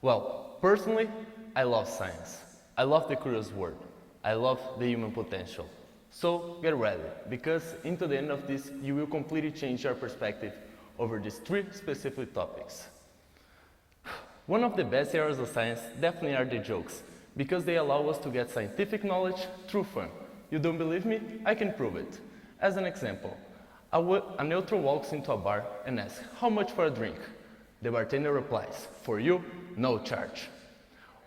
Well, personally, I love science. I love the curious world. I love the human potential. So get ready, because into the end of this, you will completely change your perspective over these three specific topics. One of the best areas of science definitely are the jokes, because they allow us to get scientific knowledge through fun. You don't believe me? I can prove it. As an example, a neutral walks into a bar and asks, "How much for a drink?" The bartender replies, "For you, no charge."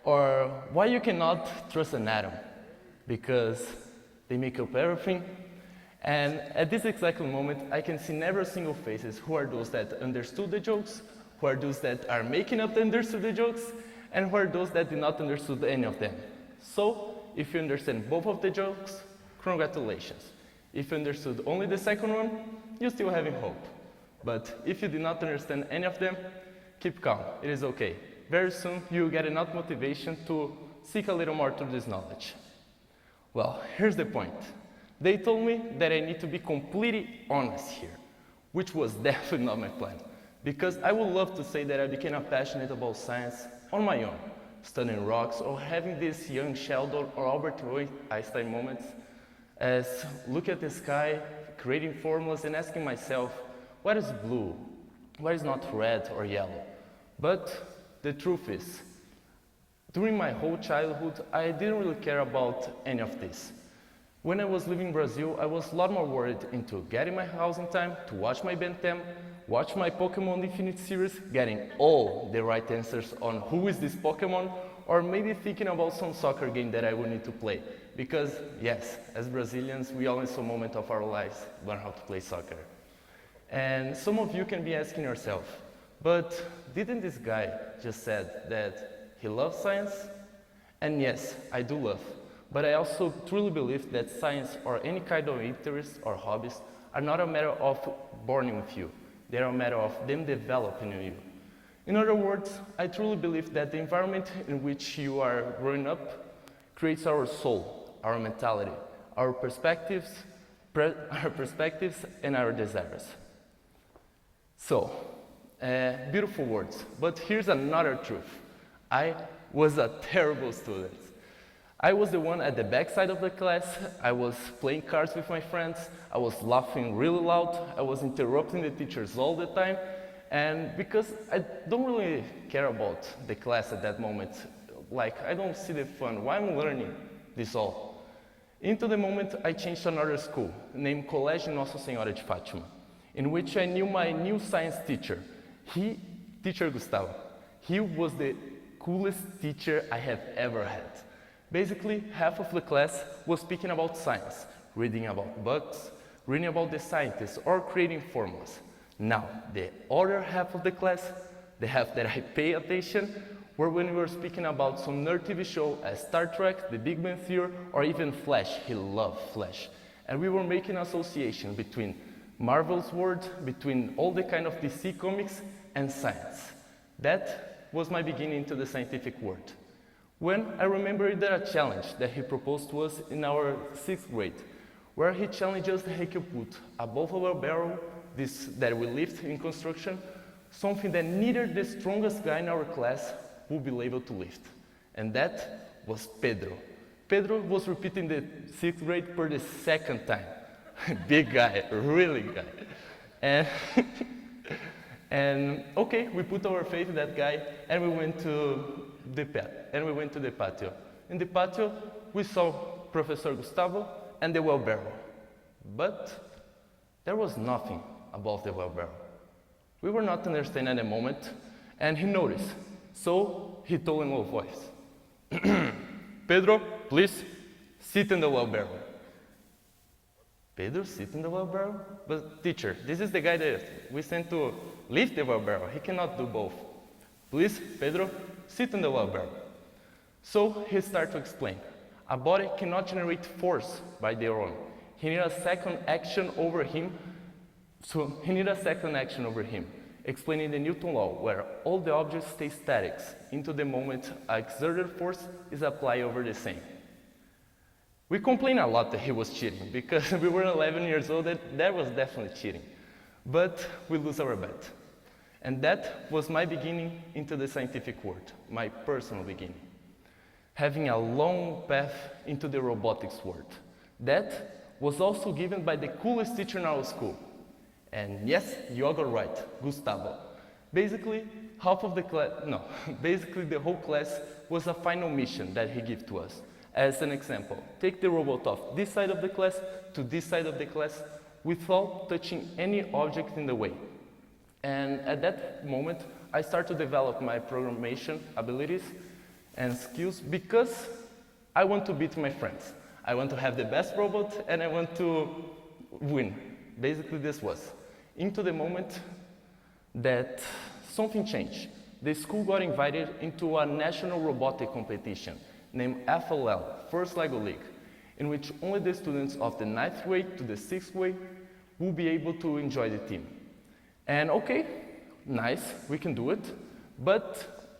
Or, "Why you cannot trust an atom?" Because they make up everything. And at this exact moment, I can see never single faces who are those that understood the jokes, who are those that are making up the understood the jokes, and who are those that did not understood any of them. So, if you understand both of the jokes, congratulations. If you understood only the second one, you're still having hope. But if you did not understand any of them, keep calm, it is okay. Very soon, you'll get enough motivation to seek a little more through this knowledge. Well, here's the point. They told me that I need to be completely honest here, which was definitely not my plan. Because I would love to say that I became passionate about science on my own, studying rocks or having these young Sheldon or Albert Einstein moments as look at the sky, creating formulas and asking myself, what is blue? Why is not red or yellow? But the truth is, during my whole childhood, I didn't really care about any of this. When I was living in Brazil, I was a lot more worried into getting my house in time, to watch my Ben 10, watch my Pokemon Infinite series, getting all the right answers on who is this Pokemon, or maybe thinking about some soccer game that I would need to play. Because yes, as Brazilians, we all in some moment of our lives learn how to play soccer. And some of you can be asking yourself, but didn't this guy just said that he loves science? And yes, I do love. But I also truly believe that science or any kind of interest or hobbies are not a matter of born with you. They are a matter of them developing in you. In other words, I truly believe that the environment in which you are growing up creates our soul, our mentality, our perspectives and our desires. So, beautiful words, but here's another truth. I was a terrible student. I was the one at the back side of the class. I was playing cards with my friends. I was laughing really loud. I was interrupting the teachers all the time. And because I don't really care about the class at that moment, like I don't see the fun, why I'm learning this all? Into the moment I changed to another school named Colégio Nossa Senhora de Fátima, in which I knew my new science teacher. Teacher Gustavo. He was the coolest teacher I have ever had. Basically, half of the class was speaking about science, reading about books, reading about the scientists, or creating formulas. Now, the other half of the class, the half that I pay attention, were when we were speaking about some nerd TV show as Star Trek, The Big Bang Theory, or even Flash. He loved Flash. And we were making an association between Marvel's world, between all the kind of DC comics, and science. That was my beginning into the scientific world. When I remember that a challenge that he proposed to us in our 6th grade, where he challenged us that he could put above our barrel, this that we lift in construction, something that neither the strongest guy in our class would be able to lift. And that was Pedro. Pedro was repeating the 6th grade for the 2nd time. Big guy, really guy. And okay, we put our faith in that guy, and we went to the patio. In the patio, we saw Professor Gustavo and the well barrel. But there was nothing above the well barrel. We were not understanding at the moment, and he noticed. So he told in low voice, "Pedro, please sit in the well barrel." Pedro sit in the well barrel? But teacher, this is the guy that we sent to lift the well barrel. He cannot do both. Please, Pedro, sit in the well barrel. So he started to explain. A body cannot generate force by their own. He needs a second action over him. Explaining the Newton law, where all the objects stay static into the moment an exerted force is applied over the same. We complained a lot that he was cheating, because we were 11 years old, that was definitely cheating. But we lose our bet. And that was my beginning into the scientific world, my personal beginning. Having a long path into the robotics world. That was also given by the coolest teacher in our school. And yes, you all got right, Gustavo. Basically, half of the class, no, basically the whole class was a final mission that he gave to us. As an example, take the robot off this side of the class to this side of the class without touching any object in the way. And at that moment, I started to develop my programmation abilities and skills because I want to beat my friends. I want to have the best robot and I want to win. Basically, this was. Into the moment that something changed. The school got invited into a national robotic competition named FLL, First LEGO League, in which only the students of the 9th grade to the 6th grade will be able to enjoy the team. And okay, nice, we can do it, but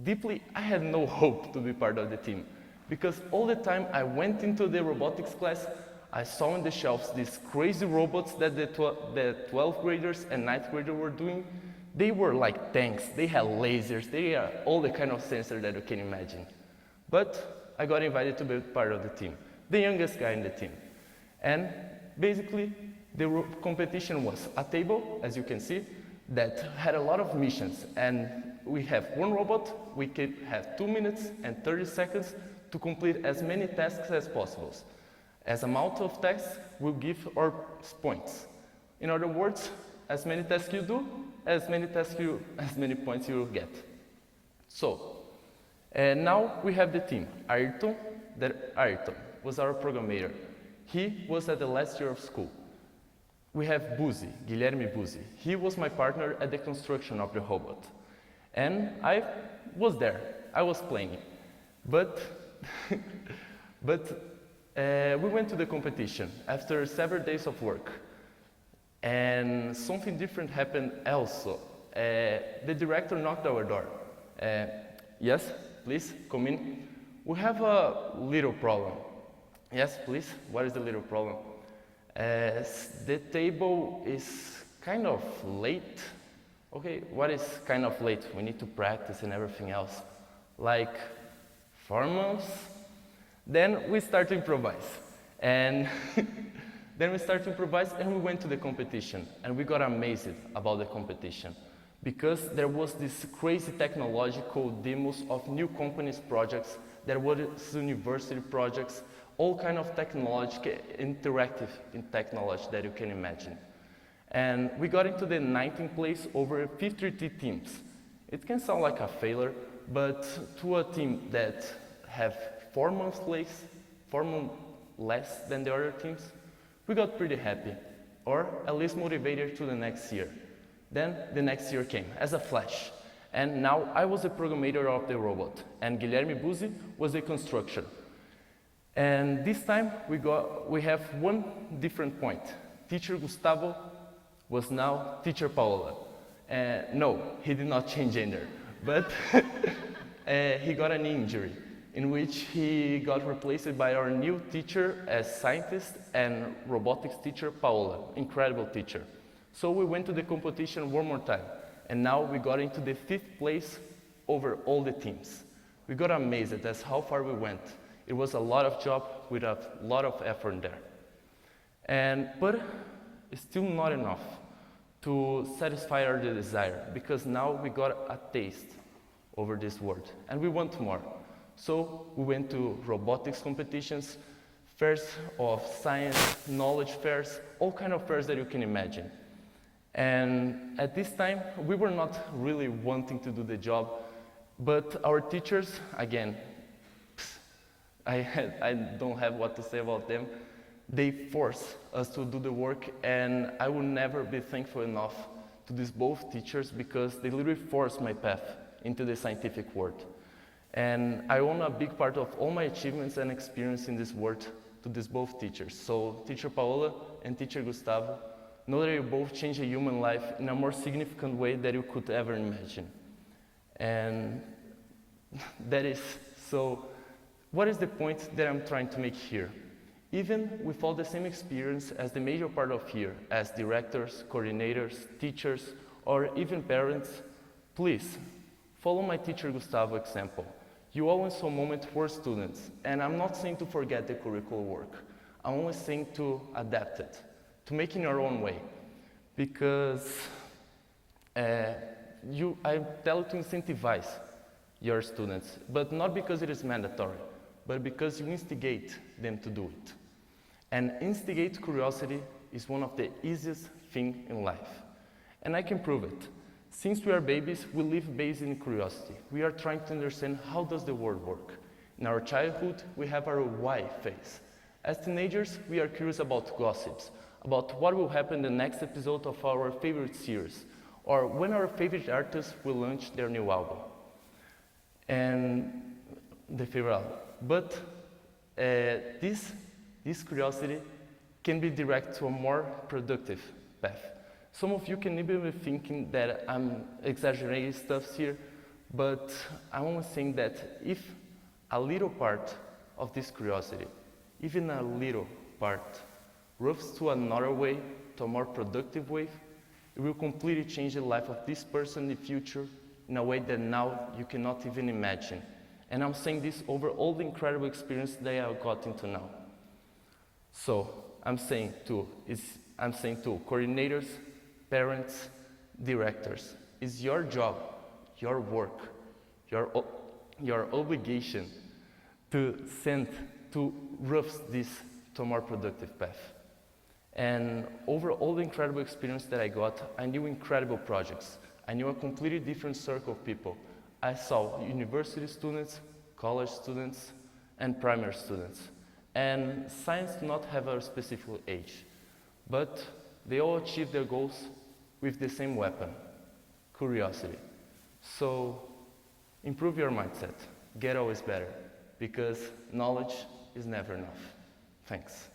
deeply I had no hope to be part of the team, because all the time I went into the robotics class, I saw on the shelves these crazy robots that the 12th graders and 9th graders were doing. They were like tanks, they had lasers, they had all the kind of sensors that you can imagine. But I got invited to be part of the team, the youngest guy in the team. And basically, the competition was a table, as you can see, that had a lot of missions. And we have one robot, we could have 2 minutes and 30 seconds to complete as many tasks as possible. As amount of tasks will give our points. In other words, as many tasks you do, as many points you will get. So, and now we have the team. Ayrton was our programmer. He was at the last year of school. We have Buzzi, Guilherme Buzzi. He was my partner at the construction of the robot. And I was there, I was playing. But, we went to the competition after several days of work. And something different happened also. The director knocked our door. Yes, please, come in. We have a little problem. Yes, please, what is the little problem? The table is kind of late. Okay, what is kind of late? We need to practice and everything else. Like 4 months? Then we start to improvise. And then we started to improvise and we went to the competition. And we got amazed about the competition. Because there was this crazy technological demos of new companies' projects, there was university projects, all kind of technology, interactive in technology that you can imagine. And we got into the 19th place over 53 teams. It can sound like a failure, but to a team that have 4 months less than the other teams, we got pretty happy, or at least motivated to the next year. Then the next year came as a flash. And now I was the programmer of the robot, and Guilherme Buzzi was the constructor. And this time we have one different point. Teacher Gustavo was now Teacher Paola. No, he did not change gender, but he got an injury in which he got replaced by our new teacher as scientist and robotics teacher Paola, incredible teacher. So we went to the competition one more time, and now we got into the 5th place over all the teams. We got amazed at how far we went. It was a lot of job with a lot of effort there. But it's still not enough to satisfy our desire, because now we got a taste over this world, and we want more. So we went to robotics competitions, fairs of science, knowledge fairs, all kind of fairs that you can imagine. And at this time, we were not really wanting to do the job, but our teachers, again, I don't have what to say about them. They forced us to do the work, and I will never be thankful enough to these both teachers, because they literally forced my path into the scientific world. And I owe a big part of all my achievements and experience in this world to these both teachers. So Teacher Paola and Teacher Gustavo, know that you both changed a human life in a more significant way than you could ever imagine. And that is, so what is the point that I'm trying to make here? Even with all the same experience as the major part of here, as directors, coordinators, teachers, or even parents, please follow my teacher Gustavo's example. You always saw moment for students, and I'm not saying to forget the curricular work. I'm only saying to adapt it, to make it in your own way. Because I tell you to incentivize your students, but not because it is mandatory, but because you instigate them to do it. And instigate curiosity is one of the easiest things in life. And I can prove it. Since we are babies, we live based in curiosity. We are trying to understand how does the world work. In our childhood, we have our why phase. As teenagers, we are curious about gossips, about what will happen in the next episode of our favorite series, or when our favorite artist will launch their new album. And the favorite album. But this curiosity can be directed to a more productive path. Some of you can even be thinking that I'm exaggerating stuff here, but I'm only saying that if a little part of this curiosity, even a little part, moves to another way, to a more productive way, it will completely change the life of this person in the future in a way that now you cannot even imagine. And I'm saying this over all the incredible experience that I have gotten to now. So I'm saying to coordinators, parents, directors, it's your job, your work, your obligation to rough this to a more productive path. And over all the incredible experience that I got, I knew incredible projects. I knew a completely different circle of people. I saw university students, college students, and primary students. And science do not have a specific age, but they all achieve their goals with the same weapon, curiosity. So improve your mindset, get always better, because knowledge is never enough. Thanks.